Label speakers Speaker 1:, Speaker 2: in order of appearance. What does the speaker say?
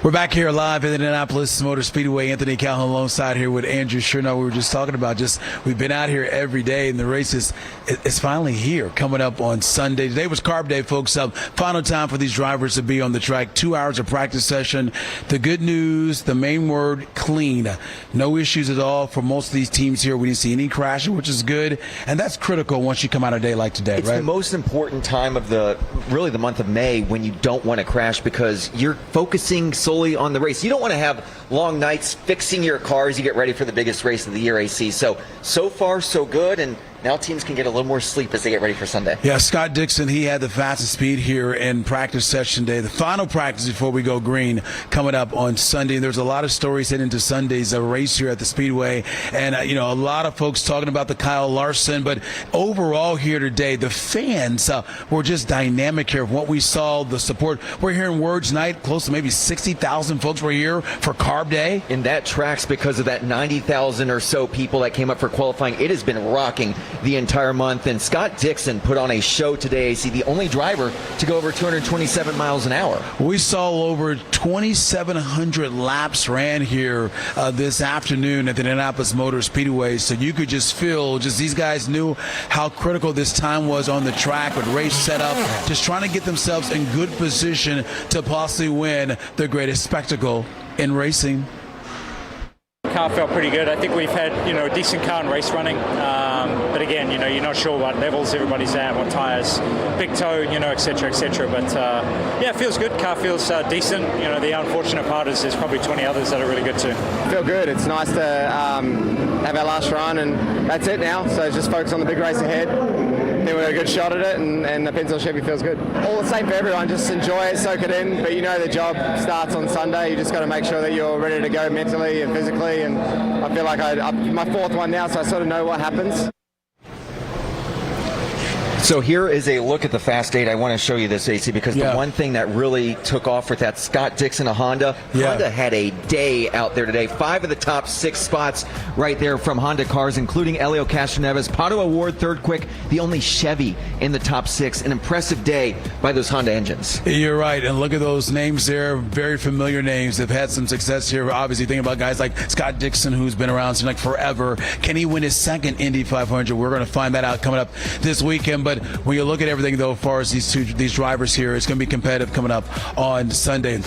Speaker 1: We're back here live at Indianapolis Motor Speedway. Anthony Calhoun alongside here with Andrew Chernoff. We were just talking about we've been out here every day, and the race is finally here, coming up on Sunday. Today was Carb Day, folks. Final time for these drivers to be on the track. 2 hours of practice session. The good news, the main word, clean. No issues at all for most of these teams here. We didn't see any crashes, which is good, and that's critical once you come out a day like today,
Speaker 2: it's
Speaker 1: right?
Speaker 2: It's the most important time of the month of May when you don't want to crash because you're focusing solely on the race. You don't want to have long nights fixing your car as you get ready for the biggest race of the year, AC. So far, so good, and now teams can get a little more sleep as they get ready for Sunday.
Speaker 1: Yeah, Scott Dixon, he had the fastest speed here in practice session day. The final practice before we go green coming up on Sunday. And there's a lot of stories heading into Sunday's race here at the Speedway. And, a lot of folks talking about the Kyle Larson. But overall here today, the fans were just dynamic here. What we saw, the support. We're hearing words tonight, close to maybe 60,000 folks were here for Carb Day.
Speaker 2: And that tracks because of that 90,000 or so people that came up for qualifying. It has been rocking the entire month, and Scott Dixon put on a show today. AC, the only driver to go over 227 miles an hour.
Speaker 1: We saw over 2,700 laps ran here this afternoon at the Indianapolis Motor Speedway, so you could just feel, these guys knew how critical this time was on the track with race setup, just trying to get themselves in good position to possibly win the greatest spectacle in racing.
Speaker 3: Car felt pretty good. I think we've had, a decent car and race running. But again, you're not sure what levels everybody's at, what tires, big toe, et cetera, et cetera. But it feels good. Car feels decent. The unfortunate part is there's probably 20 others that are really good too.
Speaker 4: Feel good. It's nice to have our last run, and that's it now. So just focus on the big race ahead. Then we're a good shot at it, and the Pennzoil Chevy feels good. All the same for everyone. Just enjoy it, soak it in. But the job starts on Sunday. You just got to make sure that you're ready to go mentally and physically. And I feel like I'm my fourth one now, so I sort of know what happens.
Speaker 2: So here is a look at the fast 8. I want to show you this, AC, because the one thing that really took off with that Scott Dixon of Honda, Honda had a day out there today. 5 of the top 6 spots right there from Honda cars, including Helio Castroneves, Pato Award, third quick, the only Chevy in the top 6. An impressive day by those Honda engines.
Speaker 1: You're right, and look at those names there, very familiar names. They've had some success here. Obviously, thinking about guys like Scott Dixon, who's been around since forever. Can he win his second Indy 500? We're going to find that out coming up this weekend. But when you look at everything, though, as far as these drivers here, it's going to be competitive coming up on Sunday.